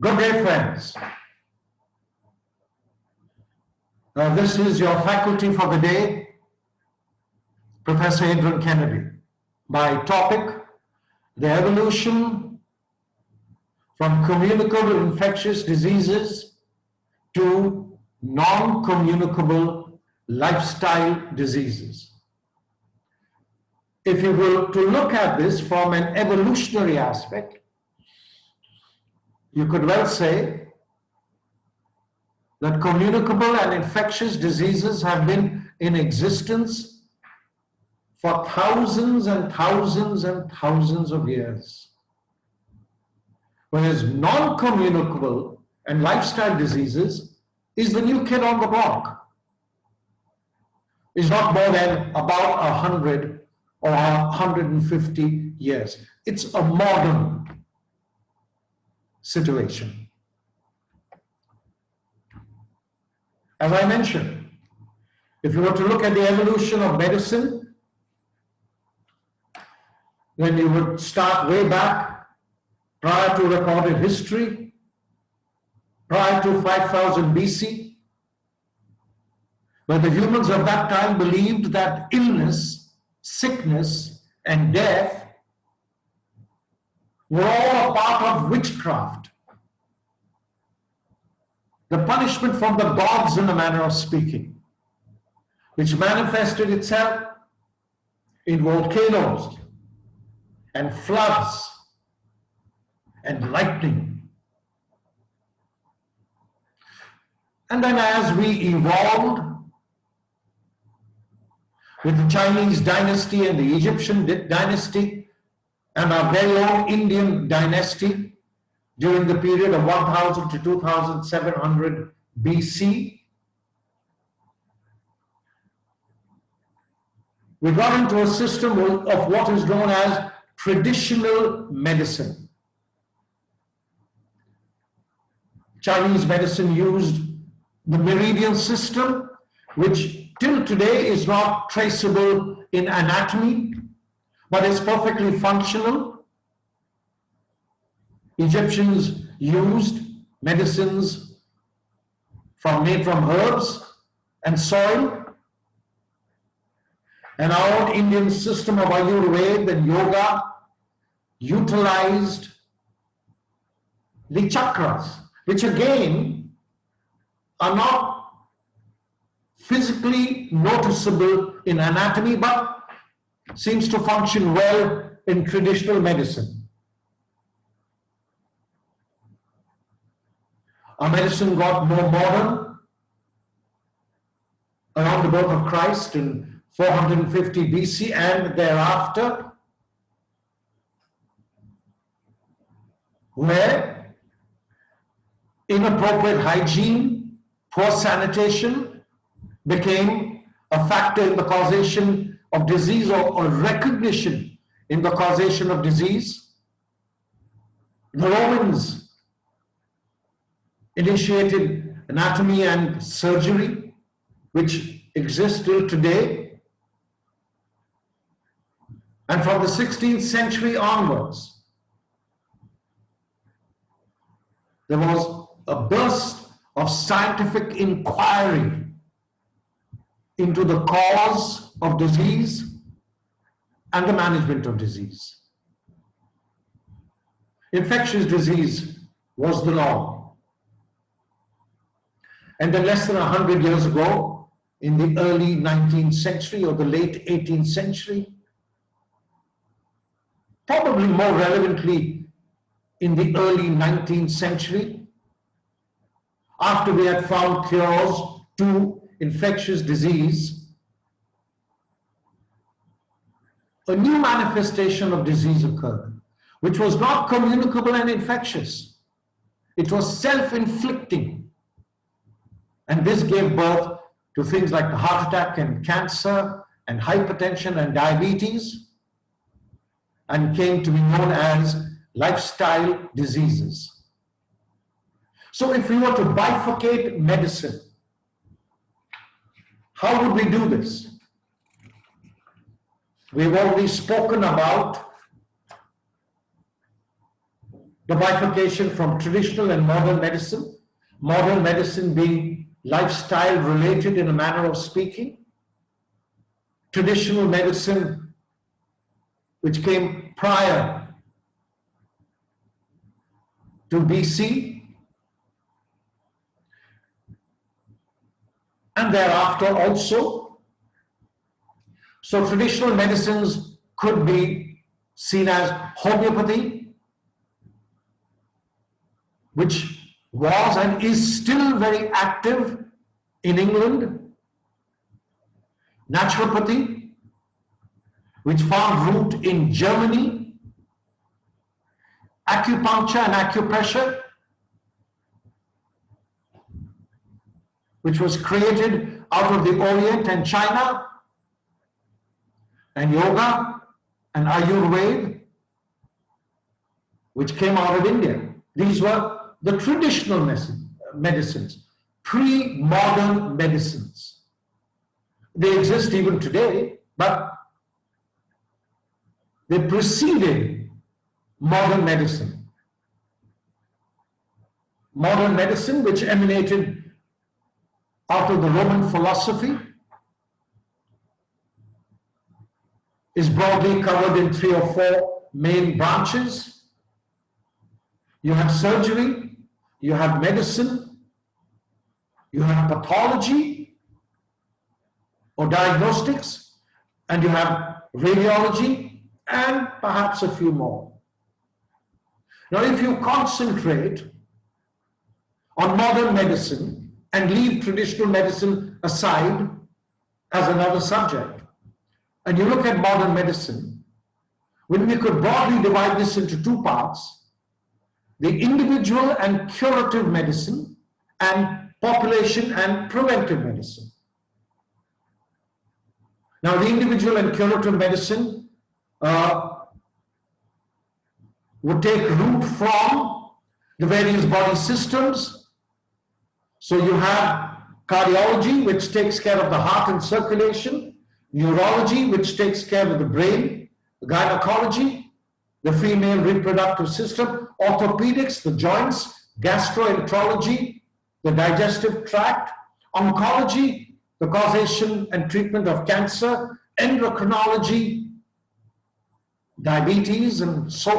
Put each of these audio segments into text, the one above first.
Good day, friends. This is your faculty for the day, Professor Adrian Kennedy. My topic, the evolution from communicable infectious diseases to non-communicable lifestyle diseases. If you were to look at this from an evolutionary aspect, you could well say that communicable and infectious diseases have been in existence for thousands and thousands and thousands of years. Whereas non-communicable and lifestyle diseases is the new kid on the block. It's not more than about 100 or 150 years. It's a modern situation. As I mentioned, if you were to look at the evolution of medicine, then you would start way back prior to recorded history, prior to 5000 BC, where the humans of that time believed that illness, sickness, and death were all a part of witchcraft. The punishment from the gods, in a manner of speaking, which manifested itself in volcanoes and floods and lightning. And then as we evolved with the Chinese dynasty and the Egyptian dynasty and our very own Indian dynasty during the period of 1000 to 2700 BC, we got into a system of what is known as traditional medicine. Chinese medicine used the meridian system, which till today is not traceable in anatomy, but is perfectly functional. Egyptians used medicines made from herbs and soil. And our own Indian system of Ayurveda and yoga utilized the chakras, which again are not physically noticeable in anatomy, but seems to function well in traditional medicine. Our medicine got more modern around the birth of Christ in 450 BC and thereafter, where inappropriate hygiene, poor sanitation became a factor in the causation of disease or recognition in the causation of disease. The Romans initiated anatomy and surgery, which exists till today. And from the 16th century onwards, there was a burst of scientific inquiry into the cause of disease and the management of disease. Infectious disease was the norm. And then less than 100 years ago, in the early 19th century or the late 18th century, probably more relevantly in the early 19th century, after we had found cures to infectious disease, a new manifestation of disease occurred, which was not communicable and infectious. It was self-inflicting. And this gave birth to things like the heart attack and cancer and hypertension and diabetes, and came to be known as lifestyle diseases. So if we were to bifurcate medicine, how would we do this? We've already spoken about the bifurcation from traditional and modern medicine being lifestyle related in a manner of speaking, traditional medicine which came prior to BC, and thereafter also. So traditional medicines could be seen as homeopathy, which was and is still very active in England, naturopathy, which found root in Germany, acupuncture and acupressure, which was created out of the Orient and China, and yoga and Ayurveda, which came out of India. These were the traditional medicines, pre-modern medicines. They exist even today, but they preceded modern medicine. Modern medicine, which emanated out of the Roman philosophy, is broadly covered in 3 or 4 main branches. You have surgery, you have medicine, you have pathology or diagnostics, and you have radiology, and perhaps a few more. Now, if you concentrate on modern medicine and leave traditional medicine aside as another subject, and you look at modern medicine, when we could broadly divide this into 2 parts, the individual and curative medicine and population and preventive medicine. Now, the individual and curative medicine would take root from the various body systems. So you have cardiology, which takes care of the heart and circulation, neurology, which takes care of the brain, gynecology, the female reproductive system, orthopedics, the joints, gastroenterology, the digestive tract, oncology, the causation and treatment of cancer, endocrinology, diabetes, and so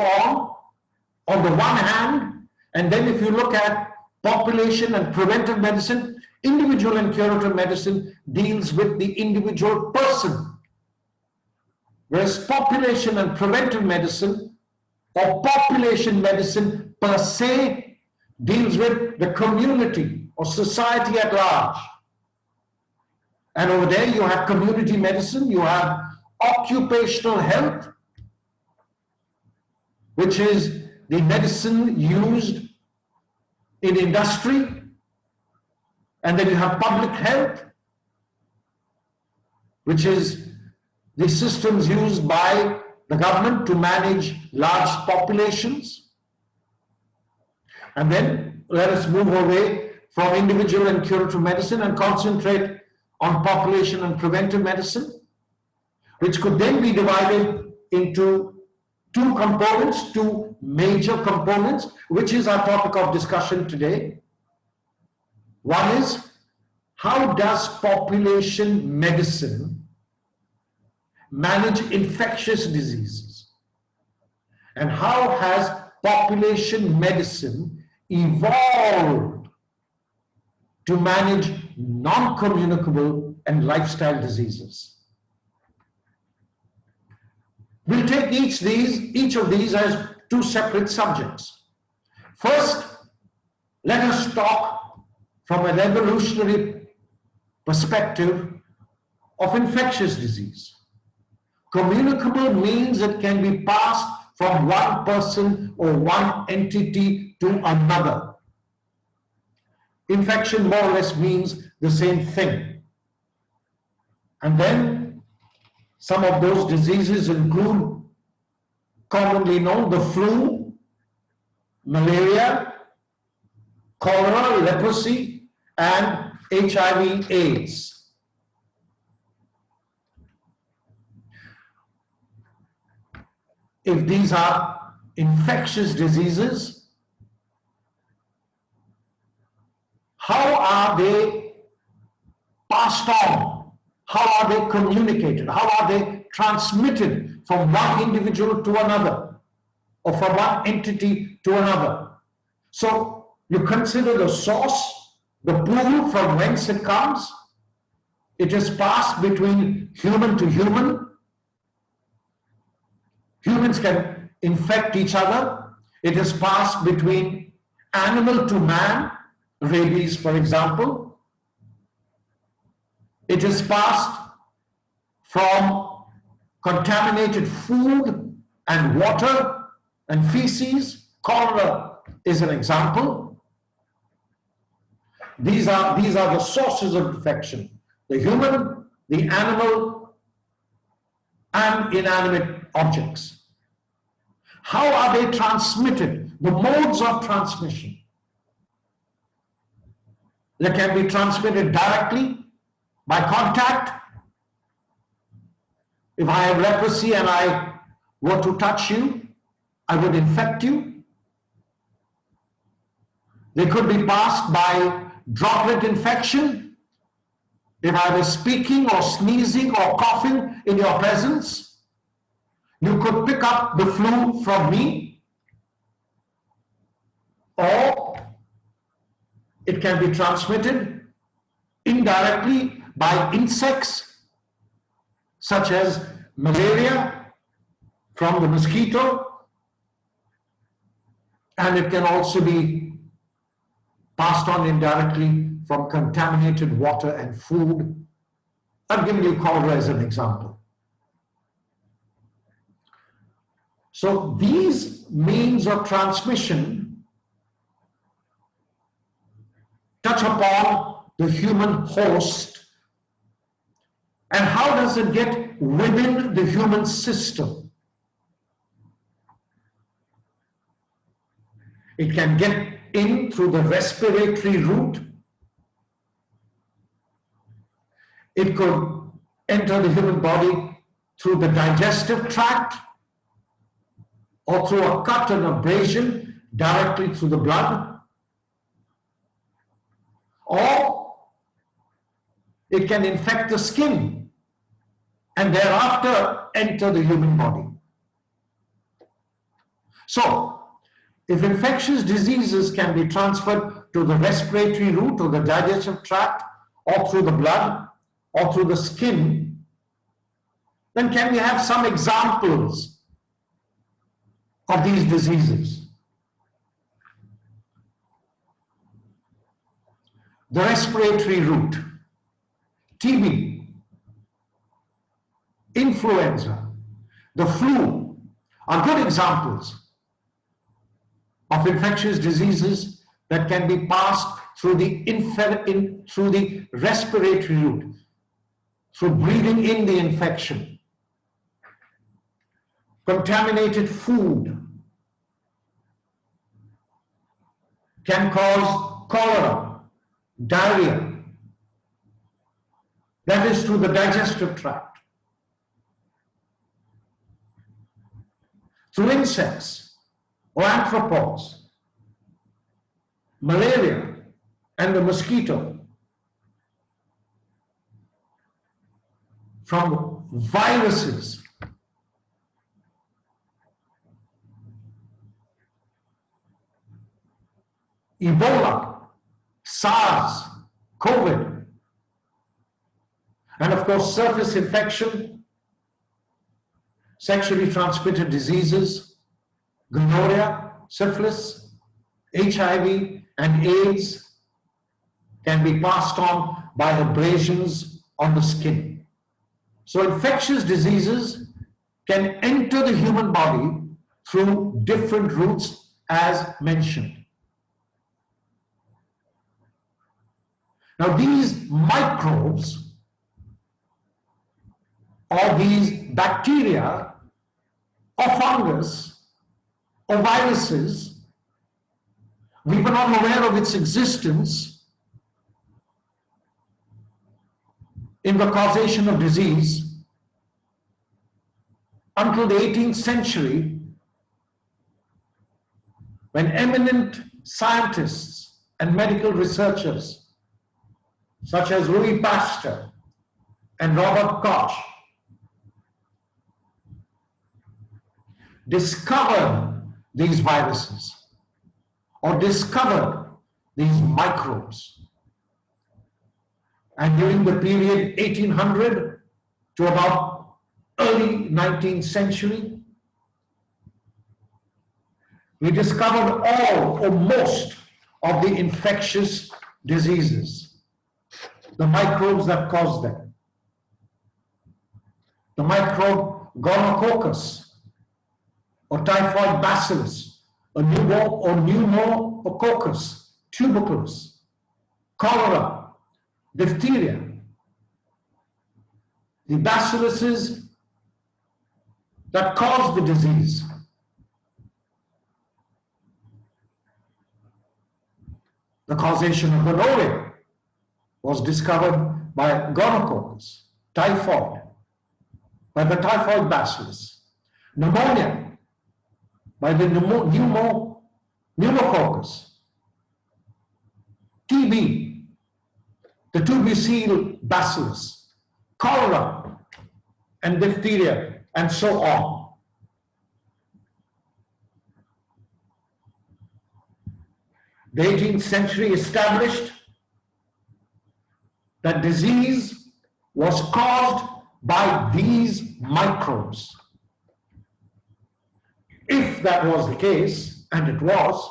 on the one hand. And then if you look at population and preventive medicine, individual and curative medicine deals with the individual person, whereas population and preventive medicine, or population medicine per se, deals with the community or society at large. And over there you have community medicine, you have occupational health, which is the medicine used in industry. And then you have public health, which is the systems used by the government to manage large populations. And then let us move away from individual and curative medicine and concentrate on population and preventive medicine, which could then be divided into 2 components, 2 major components, which is our topic of discussion today. One is, how does population medicine manage infectious diseases? And how has population medicine evolved to manage non-communicable and lifestyle diseases? We'll take each of these as 2 separate subjects. First, let us talk from an evolutionary perspective of infectious disease. Communicable means it can be passed from one person or one entity to another. Infection more or less means the same thing. And then some of those diseases include, commonly known, the flu, malaria, cholera, leprosy, and HIV/AIDS. If these are infectious diseases, How are they passed on? How are they communicated? How are they transmitted from one individual to another, or from one entity to another? So you consider the source, the pool from whence it comes. It is passed between human to human. Humans can infect each other. It is passed between animal to man, rabies, for example. It is passed from contaminated food and water and feces. Cholera is an example. These are the sources of infection: the human, the animal, and inanimate objects. How are they transmitted? The modes of transmission. They can be transmitted directly by contact. If I have leprosy and I were to touch you, I would infect you. They could be passed by droplet infection. If I was speaking or sneezing or coughing in your presence, you could pick up the flu from me. Or it can be transmitted indirectly by insects, such as malaria from the mosquito, and it can also be passed on indirectly from contaminated water and food. I'm giving you cholera as an example. So these means of transmission touch upon the human host. And how does it get within the human system? It can get in through the respiratory route. It could enter the human body through the digestive tract, or through a cut and abrasion directly through the blood. Or it can infect the skin and thereafter enter the human body. So, if infectious diseases can be transferred to the respiratory route or the digestive tract, or through the blood, or through the skin, then can we have some examples of these diseases? The respiratory route: TB, influenza, the flu are good examples of infectious diseases that can be passed through the respiratory route, through breathing in the infection. Contaminated food can cause cholera, diarrhea. That is through the digestive tract. Through insects or arthropods, malaria and the mosquito. From viruses, Ebola, SARS, COVID, and of course surface infection, sexually transmitted diseases, gonorrhea, syphilis, HIV, and AIDS can be passed on by abrasions on the skin. So infectious diseases can enter the human body through different routes as mentioned. Now these microbes or these bacteria or fungus or viruses, we were not aware of its existence in the causation of disease until the 18th century, when eminent scientists and medical researchers such as Louis Pasteur and Robert Koch discovered these viruses or discovered these microbes. And during the period 1800 to about early 19th century, we discovered all or most of the infectious diseases, the microbes that cause them. The microbe gonococcus or typhoid bacillus, or pneumococcus tuberculosis, cholera, diphtheria. The bacilluses that cause the disease. The causation of gonorrhea was discovered by gonococcus, typhoid, by the typhoid bacillus, pneumonia by the pneumococcus, TB, the tubercle bacillus, cholera, and diphtheria, and so on. The 18th century established that disease was caused by these microbes. If that was the case, and it was,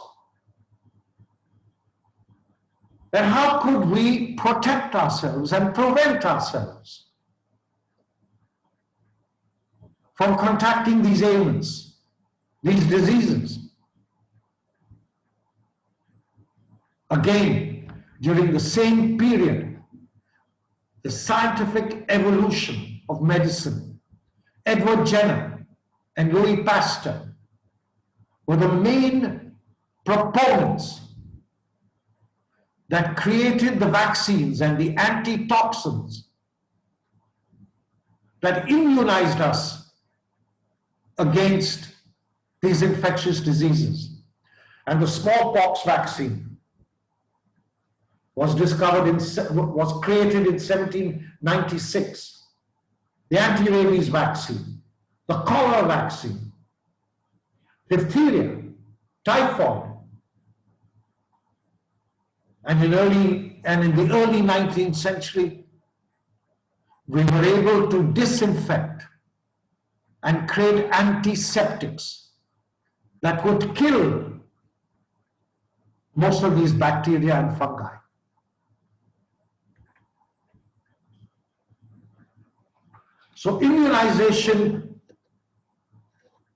then how could we protect ourselves and prevent ourselves from contracting these ailments, these diseases? Again, during the same period, the scientific evolution of medicine, Edward Jenner and Louis Pasteur were the main proponents that created the vaccines and the antitoxins that immunized us against these infectious diseases. And the smallpox vaccine was created in 1796. The anti-rabies vaccine, the cholera vaccine, diphtheria, typhoid, and in the early 19th century, we were able to disinfect and create antiseptics that would kill most of these bacteria and fungi. So immunization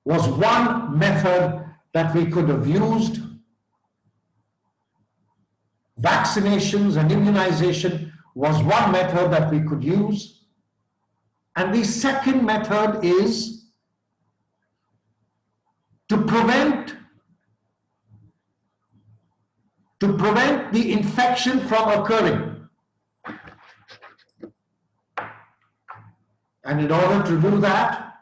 was one method that we could have used. Vaccinations and immunization was one method that we could use. And the second method is to prevent the infection from occurring. And in order to do that,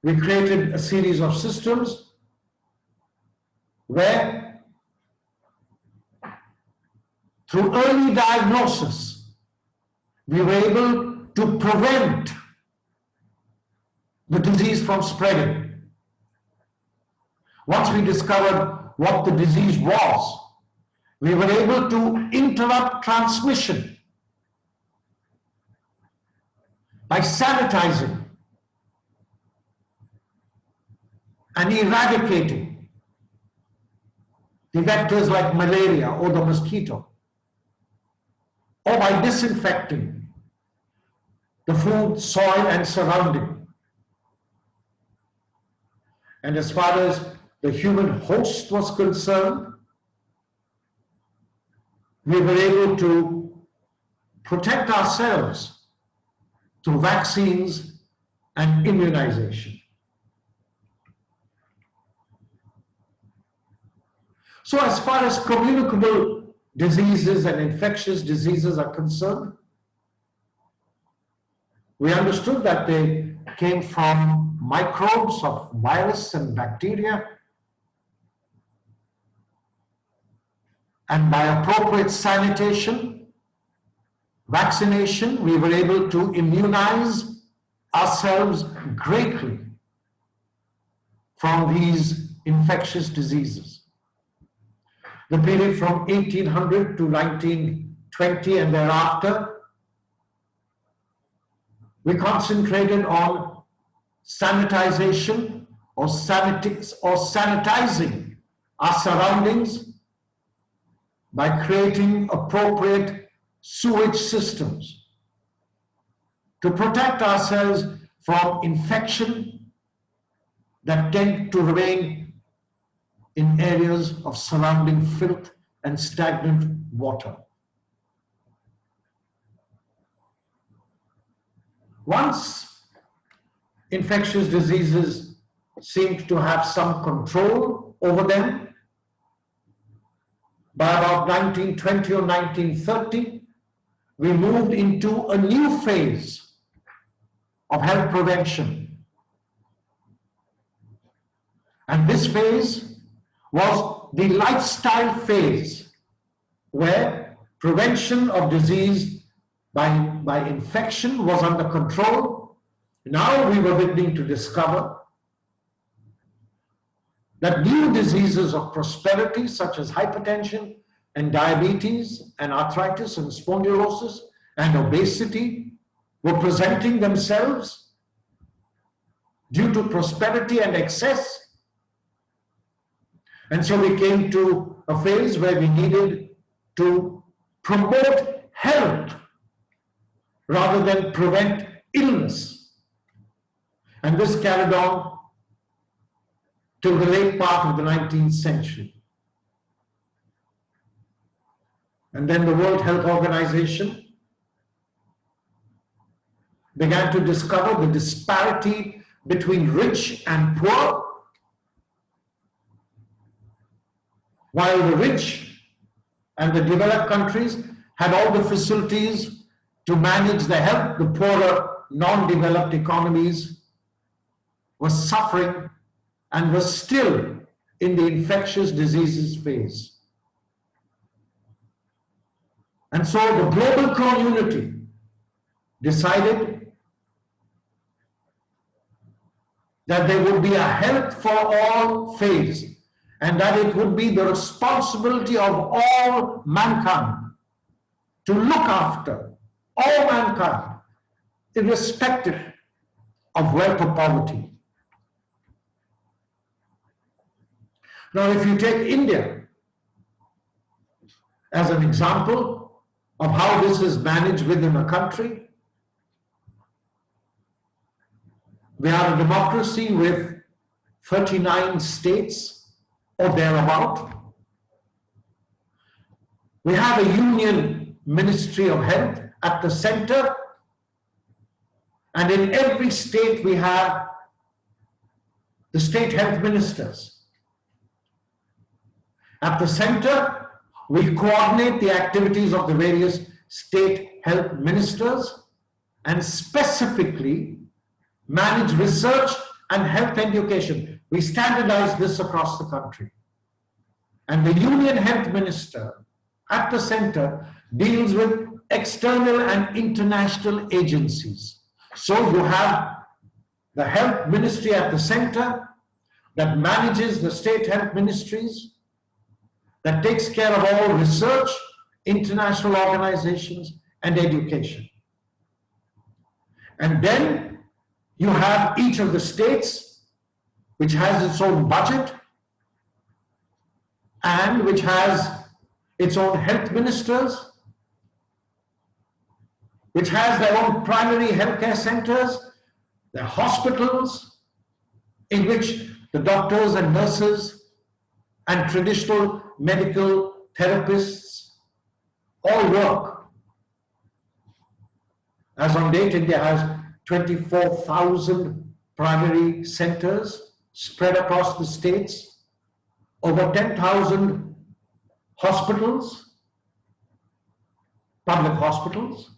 we created a series of systems where, through early diagnosis, we were able to prevent the disease from spreading. Once we discovered what the disease was, we were able to interrupt transmission by sanitizing and eradicating the vectors like malaria or the mosquito, or by disinfecting the food, soil, and surrounding. And as far as the human host was concerned, we were able to protect ourselves through vaccines and immunization. So as far as communicable diseases and infectious diseases are concerned, we understood that they came from microbes of virus and bacteria, And by appropriate sanitation, vaccination, we were able to immunize ourselves greatly from these infectious diseases. The period from 1800 to 1920 and thereafter, we concentrated on sanitization or sanitizing our surroundings by creating appropriate sewage systems to protect ourselves from infection that tend to remain in areas of surrounding filth and stagnant water. Once infectious diseases seemed to have some control over them, by about 1920 or 1930, we moved into a new phase of health prevention. And this phase was the lifestyle phase, where prevention of disease by infection was under control. Now we were beginning to discover that new diseases of prosperity, such as hypertension and diabetes and arthritis and spondylosis and obesity, were presenting themselves due to prosperity and excess. And so we came to a phase where we needed to promote health rather than prevent illness. And this carried on till the late part of the 19th century. And then the World Health Organization began to discover the disparity between rich and poor. While the rich and the developed countries had all the facilities to manage the health, the poorer, non-developed economies were suffering and were still in the infectious diseases phase. And so the global community decided that there would be a health for all phase, and that it would be the responsibility of all mankind to look after all mankind, irrespective of wealth or poverty. Now, if you take India as an example of how this is managed within a country, we are a democracy with 39 states or thereabout. We have a union ministry of health at the center, and in every state we have the state health ministers. At the center, we coordinate the activities of the various state health ministers and specifically manage research and health education. We standardize this across the country. And the union health minister at the center deals with external and international agencies. So you have the health ministry at the center that manages the state health ministries, that takes care of all research, international organizations, and education. And then you have each of the states which has its own budget and which has its own health ministers, which has their own primary healthcare centers, their hospitals, in which the doctors and nurses and traditional medical therapists all work. As on date, India has 24,000 primary centers spread across the states, over 10,000 hospitals, public hospitals,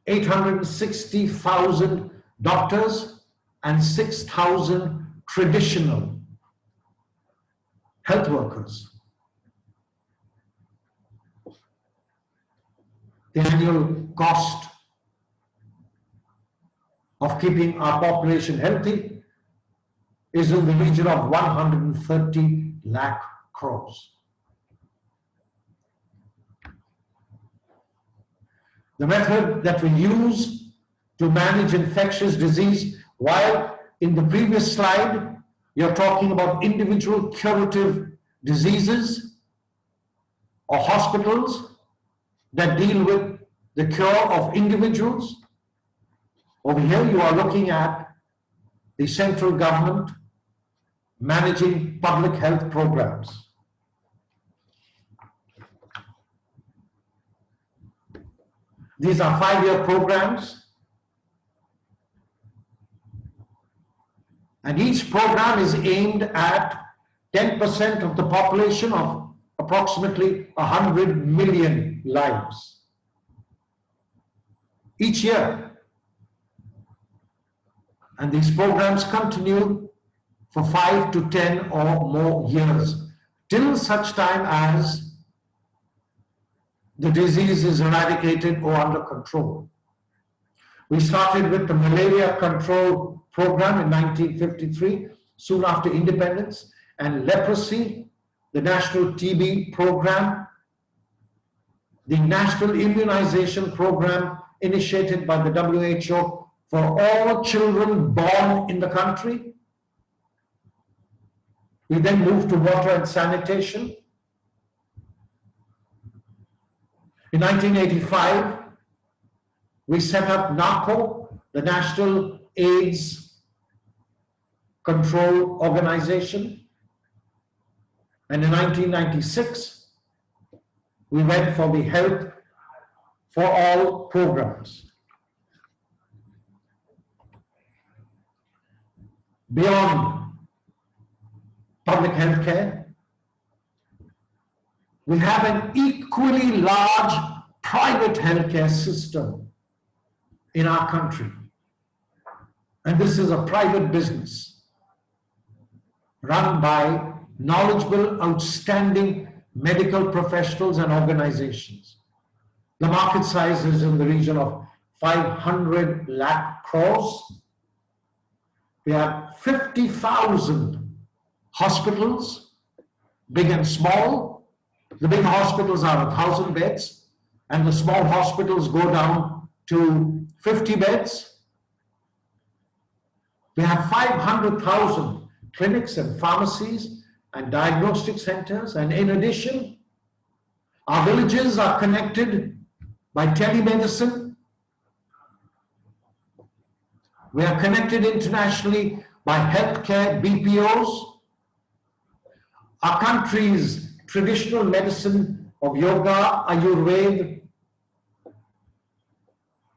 860,000 doctors, and 6,000 traditional health workers. The annual cost of keeping our population healthy is in the region of 130 lakh crores. The method that we use to manage infectious disease, while in the previous slide, you're talking about individual curative diseases or hospitals that deal with the cure of individuals. Over here, you are looking at the central government managing public health programs. These are 5-year programs, and each program is aimed at 10% of the population of approximately 100 million lives each year. And these programs continue for 5 to 10 or more years, till such time as the disease is eradicated or under control. We started with the malaria control program in 1953, soon after independence, and leprosy, the national TB program, the national immunization program initiated by the WHO for all children born in the country. We then moved to water and sanitation. In 1985, we set up NACO, the National AIDS Control Organization. And in 1996, we went for the Health for All programs. Beyond public health care, we have an equally large private healthcare system in our country. And this is a private business run by knowledgeable, outstanding medical professionals and organizations. The market size is in the region of 500 lakh crores. We have 50,000 hospitals, big and small. The big hospitals are 1,000 beds, and the small hospitals go down to 50 beds. We have 500,000 clinics and pharmacies and diagnostic centers, and in addition, our villages are connected by telemedicine. We are connected internationally by healthcare BPOs. Our country's traditional medicine of yoga, Ayurveda,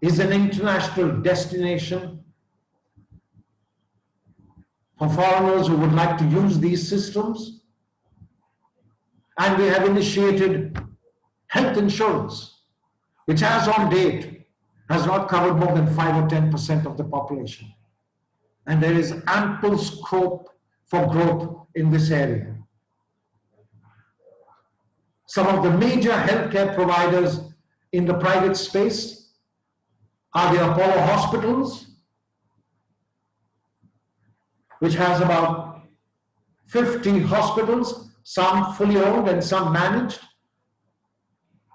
is an international destination for foreigners who would like to use these systems. And we have initiated health insurance, which as on date has not covered more than 5 or 10% of the population. And there is ample scope for growth in this area. Some of the major healthcare providers in the private space are the Apollo Hospitals, which has about 50 hospitals, some fully owned and some managed.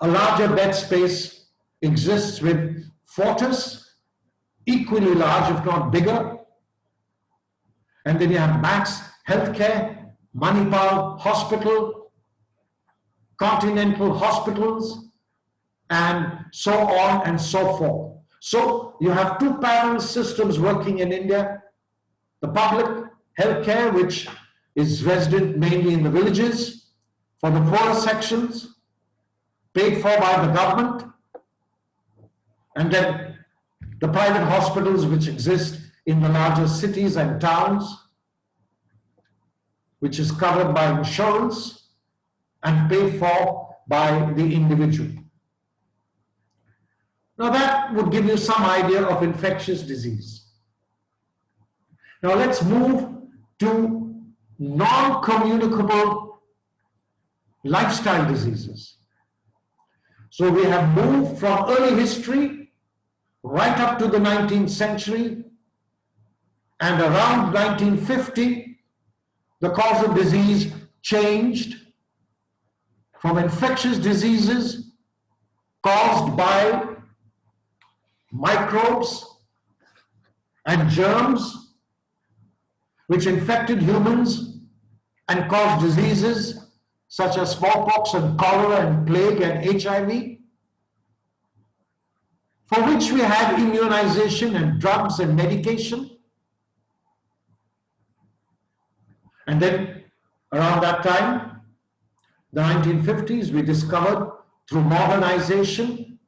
A larger bed space exists with Fortis, equally large, if not bigger. And then you have Max Healthcare, Manipal Hospital, Continental Hospitals, and so on and so forth. So you have two parallel systems working in India. The public healthcare, which is resident mainly in the villages for the poorer sections, paid for by the government, and then the private hospitals which exist in the larger cities and towns, which is covered by insurance and paid for by the individual. Now that would give you some idea of infectious disease. Now let's move to non-communicable lifestyle diseases. So we have moved from early history right up to the 19th century, and around 1950, the cause of disease changed from infectious diseases caused by microbes and germs which infected humans and caused diseases such as smallpox and cholera and plague and HIV, for which we had immunization and drugs and medication. And then around that time, the 1950s, we discovered through modernization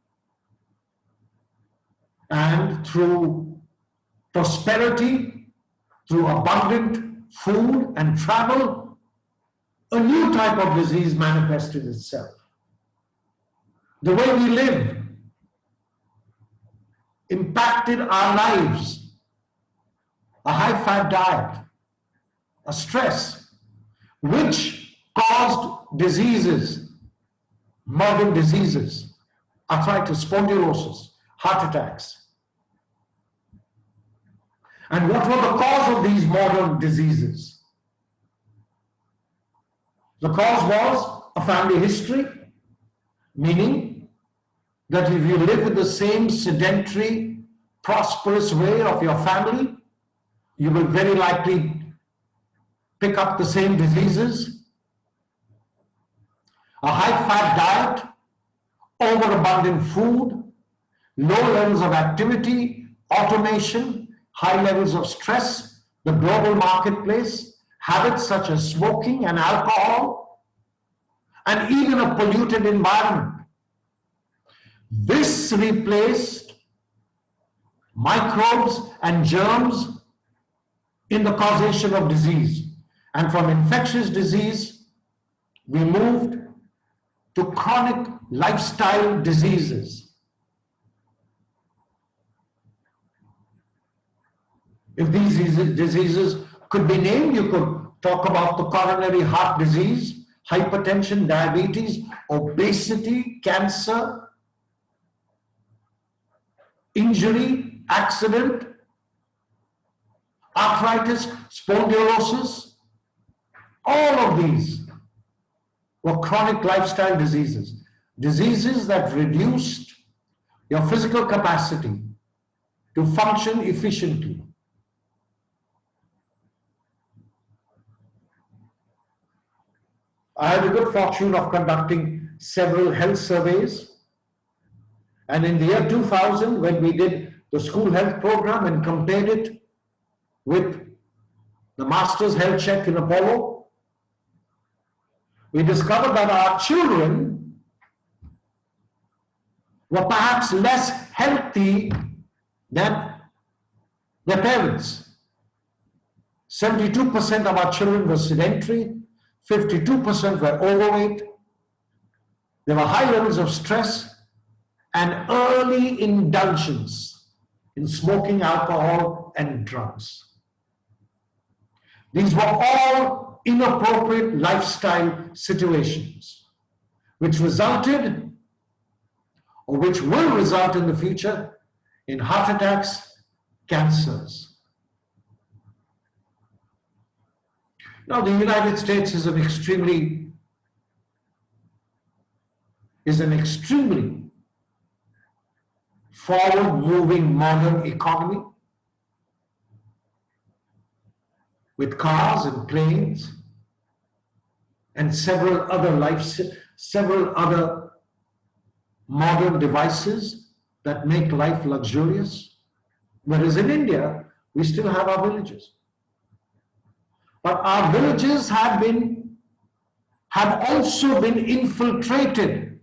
and through prosperity, through abundant food and travel, a new type of disease manifested itself. The way we live impacted our lives. A high-fat diet, a stress, which caused diseases, modern diseases, arthritis, spondylosis, heart attacks. And what were the cause of these modern diseases? The cause was a family history, meaning that if you live with the same sedentary, prosperous way of your family, you will very likely pick up the same diseases. A high-fat diet, overabundant food, low levels of activity, automation, high levels of stress, the global marketplace, habits such as smoking and alcohol, and even a polluted environment. This replaced microbes and germs in the causation of disease. And from infectious disease, we moved to chronic lifestyle diseases. If these diseases could be named, you could talk about the coronary heart disease, hypertension, diabetes, obesity, cancer, injury, accident, arthritis, spondylosis. All of these were chronic lifestyle diseases, diseases that reduced your physical capacity to function efficiently. I had the good fortune of conducting several health surveys, and in the year 2000, when we did the school health program and compared it with the Masters Health Check in Apollo, we discovered that our children were perhaps less healthy than their parents. 72% of our children were sedentary, 52% were overweight, there were high levels of stress and early indulgence in smoking, alcohol, and drugs. These were all inappropriate lifestyle situations, which resulted, or which will result in the future, in heart attacks, cancers. Now, the United States is an extremely forward-moving modern economy with cars and planes and several other modern devices that make life luxurious. Whereas in India, we still have our villages. But our villages have also been infiltrated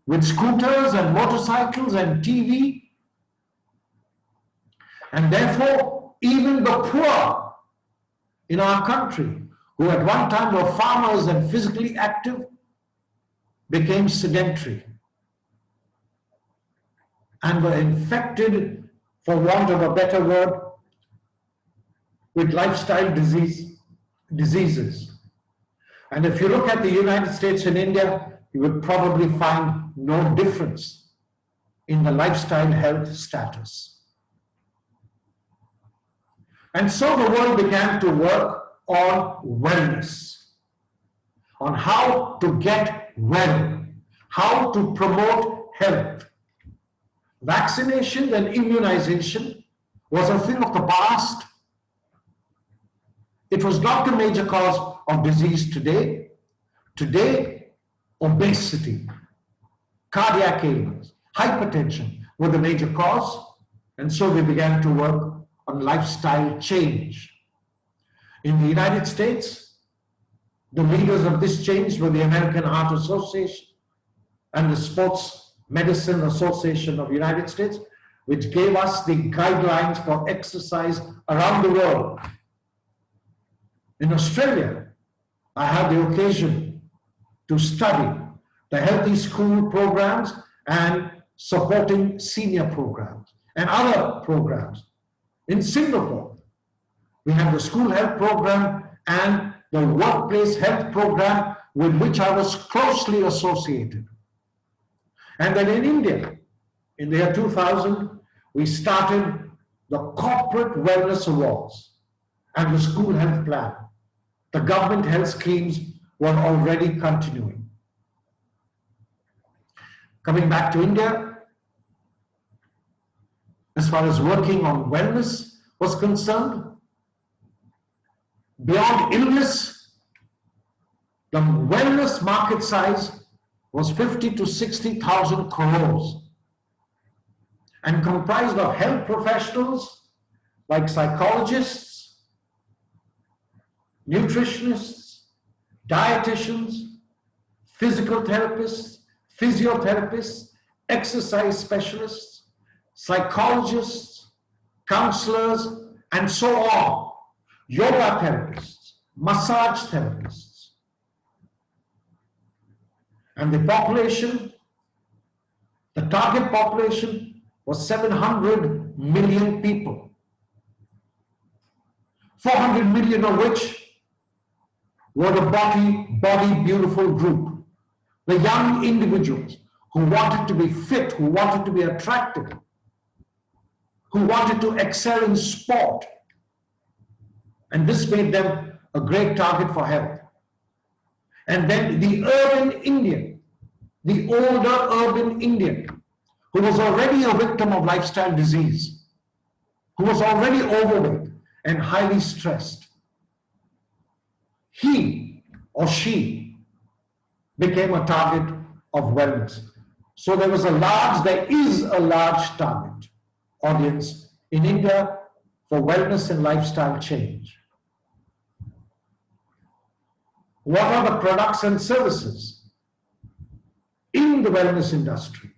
with scooters and motorcycles and TV. And therefore, even the poor in our country, who at one time were farmers and physically active, became sedentary and were infected, for want of a better word, with lifestyle diseases. And if you look at the United States and India, you would probably find no difference in the lifestyle health status. And so the world began to work on wellness, on how to get well, how to promote health. Vaccination and immunization was a thing of the past. It was not the major cause of disease today. Today, obesity, cardiac illness, hypertension were the major cause, and so we began to work on lifestyle change. In the United States, the leaders of this change were the American Heart Association and the Sports Medicine Association of the United States, which gave us the guidelines for exercise around the world. In Australia, I had the occasion to study the healthy school programs and supporting senior programs and other programs. In Singapore, we have the school health program and the workplace health program with which I was closely associated. And then in India, in the year 2000, we started the Corporate Wellness Awards and the School Health Plan. The government health schemes were already continuing. Coming back to India, as far as working on wellness was concerned, beyond illness, the wellness market size was 50 to 60,000 crores and comprised of health professionals like psychologists, nutritionists, dietitians, physical therapists, physiotherapists, exercise specialists, psychologists, counselors, and so on, yoga therapists, massage therapists. And the population, the target population was 700 million people, 400 million of which were the body beautiful group, the young individuals who wanted to be fit, who wanted to be attractive, who wanted to excel in sport. And this made them a great target for health. And then the urban Indian, the older urban Indian, who was already a victim of lifestyle disease, who was already overweight and highly stressed, he or she became a target of wellness. So there is a large target audience in India for wellness and lifestyle change. What are the products and services in the wellness industry?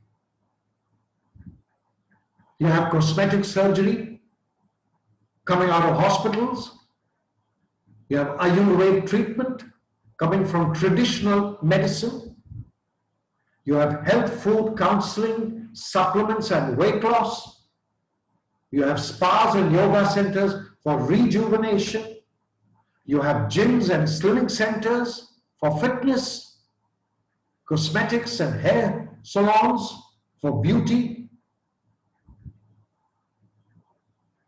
You have cosmetic surgery coming out of hospitals. You have Ayurveda treatment coming from traditional medicine. You have health food counseling, supplements and weight loss. You have spas and yoga centers for rejuvenation. You have gyms and slimming centers for fitness, cosmetics and hair salons for beauty,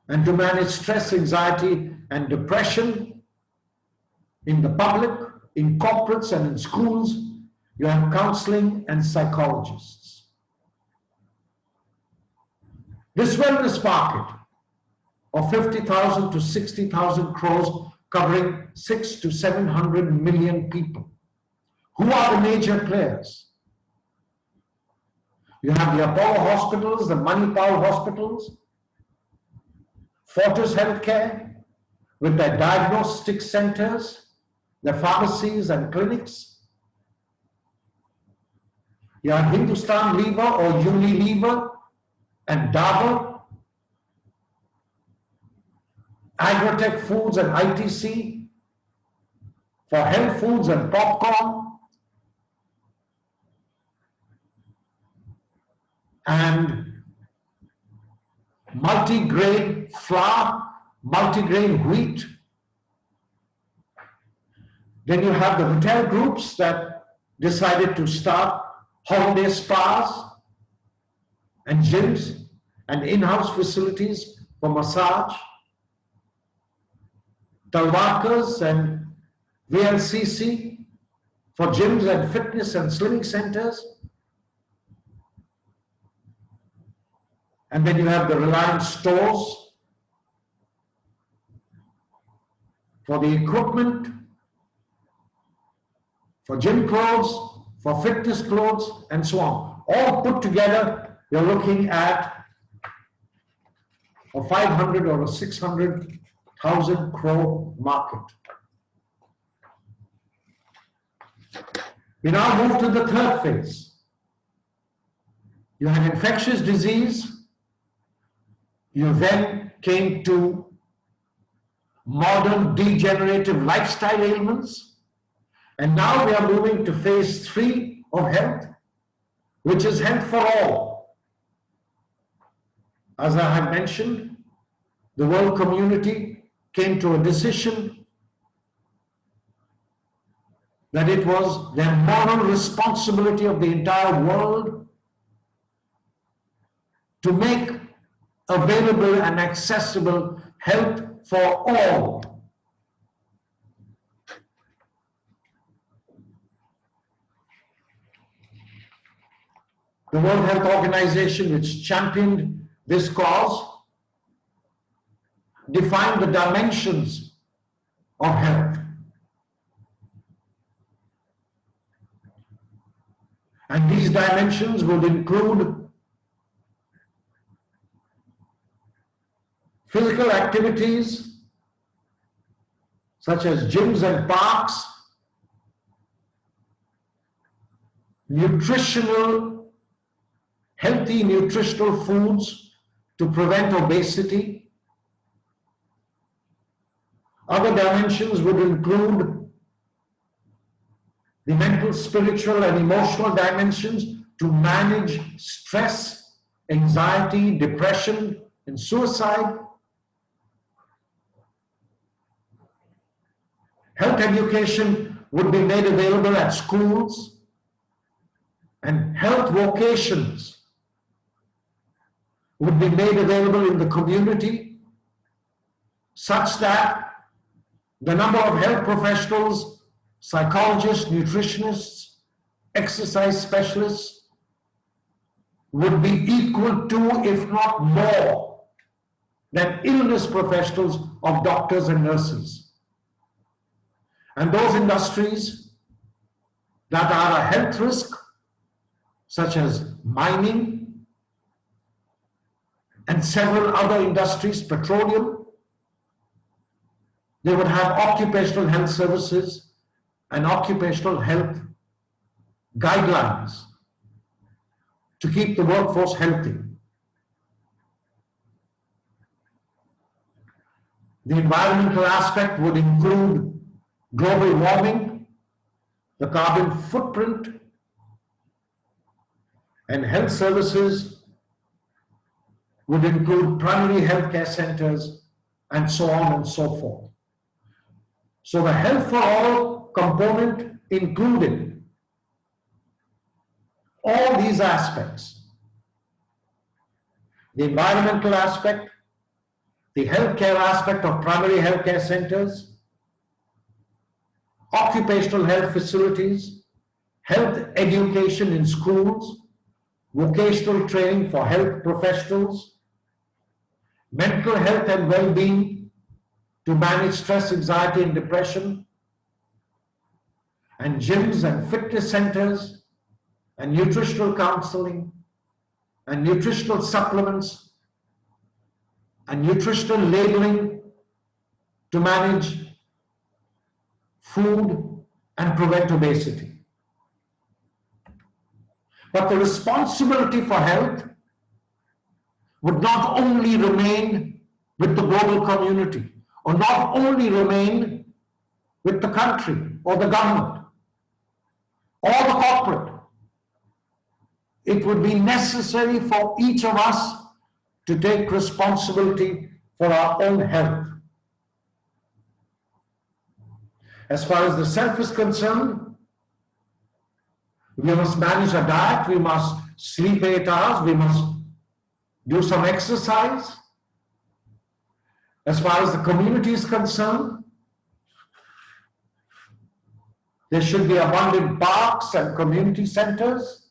and to manage stress, anxiety, and depression in the public, in corporates and in schools. You have counseling and psychologists. This wellness market of 50,000 to 60,000 crores, covering 600 to 700 million people. Who are the major players? You have the Apollo hospitals, the Manipal hospitals, Fortis Healthcare with their diagnostic centers, their pharmacies and clinics. You have Hindustan Lever or Unilever and Dabur, Agrotech Foods and ITC for health foods and popcorn, and multi-grain flour, multi-grain wheat. Then you have the hotel groups that decided to start holiday spas and gyms and in-house facilities for massage. Talwakers and VLCC for gyms and fitness and slimming centers. And then you have the Reliance stores for the equipment, for gym clothes, for fitness clothes, and so on. All put together, you're looking at a 500 or a 600,000 crore market. We now move to the third phase. You had infectious disease. You then came to modern degenerative lifestyle ailments. And now we are moving to phase 3 of health, which is health for all. As I have mentioned, the world community came to a decision that it was their moral responsibility of the entire world to make available and accessible health for all. The World Health Organization, which championed this cause, defined the dimensions of health. And these dimensions would include physical activities such as gyms and parks, healthy nutritional foods to prevent obesity. Other dimensions would include the mental, spiritual, and emotional dimensions to manage stress, anxiety, depression, and suicide. Health education would be made available at schools, and health vocations would be made available in the community such that the number of health professionals, psychologists, nutritionists, exercise specialists would be equal to, if not more, than illness professionals of doctors and nurses. And those industries that are a health risk, such as mining and several other industries, petroleum, they would have occupational health services and occupational health guidelines to keep the workforce healthy. The environmental aspect would include global warming, the carbon footprint, and health services would include primary healthcare centers and so on and so forth. So the health for all component included all these aspects: the environmental aspect, the healthcare aspect of primary healthcare centers, occupational health facilities, health education in schools, vocational training for health professionals, mental health and well-being to manage stress, anxiety, and depression, and gyms and fitness centers, and nutritional counseling, and nutritional supplements, and nutritional labeling to manage food and prevent obesity. But the responsibility for health would not only remain with the global community, or not only remain with the country or the government or the corporate. It would be necessary for each of us to take responsibility for our own health. As far as the self is concerned, we must manage our diet, we must sleep 8 hours, we must do some exercise. As far as the community is concerned, there should be abundant parks and community centers.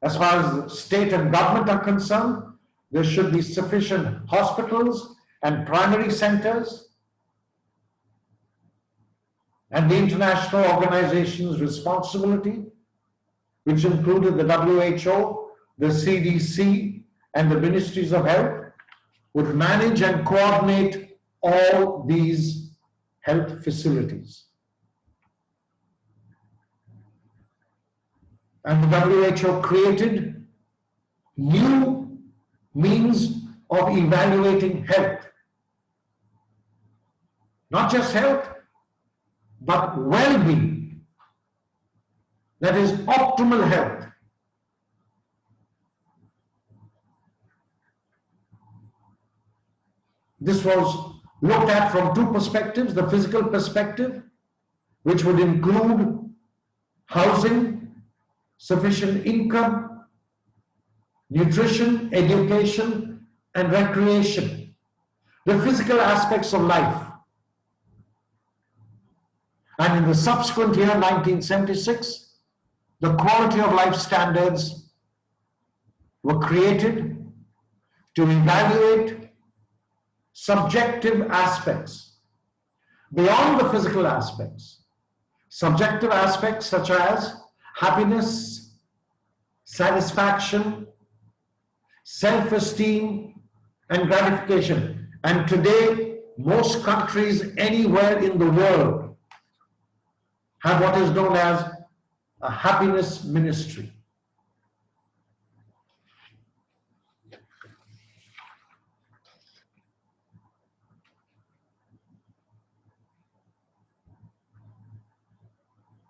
As far as the state and government are concerned, there should be sufficient hospitals and primary centers. And the international organization's responsibility, which included the WHO, the CDC, and the Ministries of Health, would manage and coordinate all these health facilities. And the WHO created new means of evaluating health. Not just health, but well-being. That is optimal health. This was looked at from two perspectives: the physical perspective, which would include housing, sufficient income, nutrition, education, and recreation. The physical aspects of life. And in the subsequent year, 1976, the quality of life standards were created to evaluate subjective aspects beyond the physical aspects. Subjective aspects such as happiness, satisfaction, self-esteem, and gratification. And today, most countries anywhere in the world have what is known as a happiness ministry.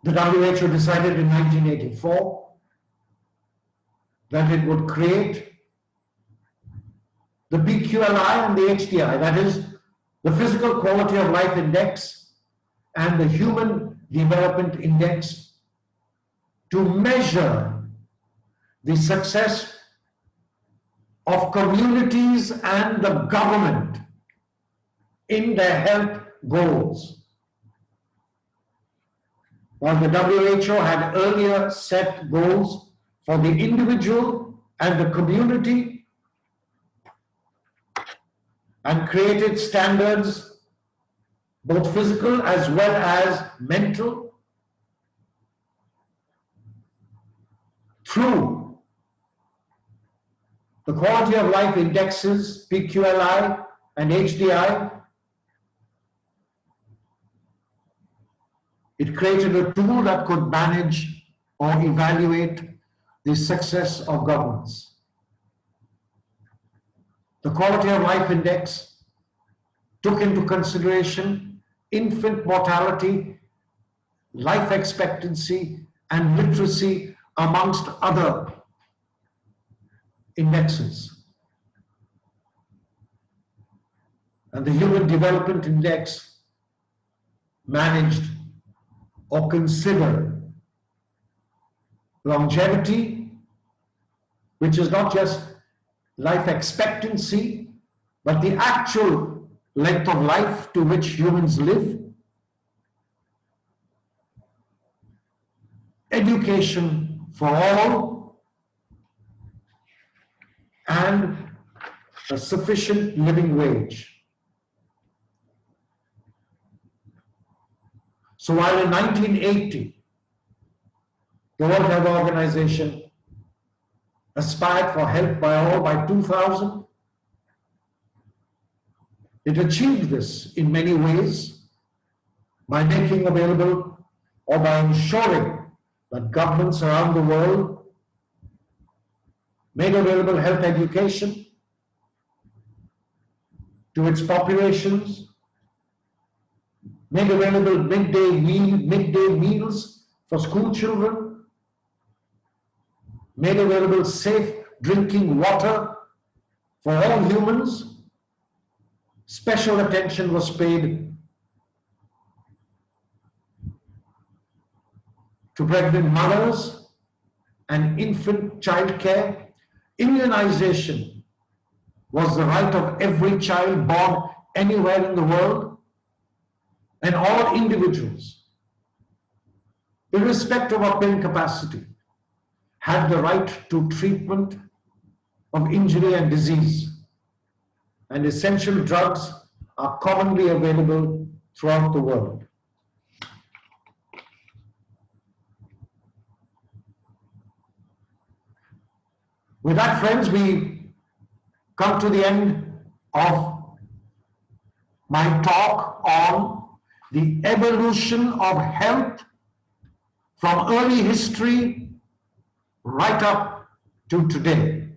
The WHO decided in 1984 that it would create the PQLI and the HDI, that is the Physical Quality of Life Index and the Human Development Index, to measure the success of communities and the government in their health goals. While the WHO had earlier set goals for the individual and the community and created standards, both physical as well as mental, through the quality of life indexes, PQLI and HDI, it created a tool that could manage or evaluate the success of governments. The Quality of Life Index took into consideration infant mortality, life expectancy, and literacy, amongst other indexes. And the Human Development Index managed or considered longevity, which is not just life expectancy, but the actual length of life to which humans live, education for all, and a sufficient living wage. So while in 1980, the World Health Organization aspired for health by all by 2000, it achieved this in many ways by making available or by ensuring that governments around the world made available health education to its populations, made available midday meals for school children, made available safe drinking water for all humans. Special attention was paid to pregnant mothers and infant child care. Immunization was the right of every child born anywhere in the world, and all individuals, irrespective of pain capacity, had the right to treatment of injury and disease, and essential drugs are commonly available throughout the world. With that, friends, we come to the end of my talk on the evolution of health from early history right up to today.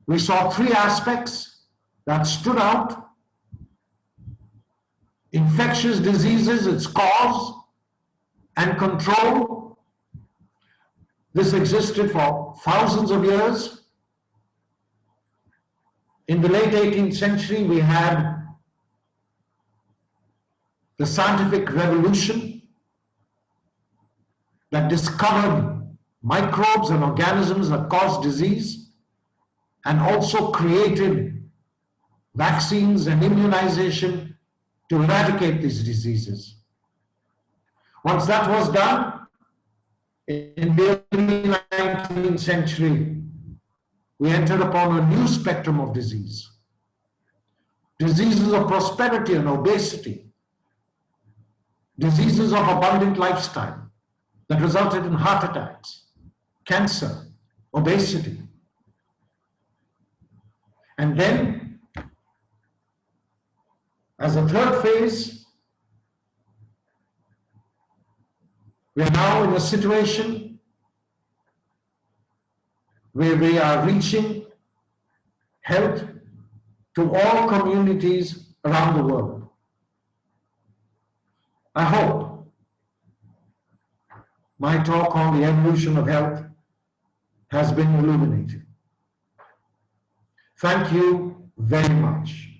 We saw three aspects that stood out: infectious diseases, its cause and control. This existed for thousands of years. In the late 18th century, we had the scientific revolution that discovered microbes and organisms that cause disease, and also created vaccines and immunization to eradicate these diseases. Once that was done, in the early 19th century, we entered upon a new spectrum of disease. Diseases of prosperity and obesity, diseases of abundant lifestyle that resulted in heart attacks, cancer, obesity. And then, as a third phase, we are now in a situation where we are reaching health to all communities around the world. I hope my talk on the evolution of health has been illuminating. Thank you very much.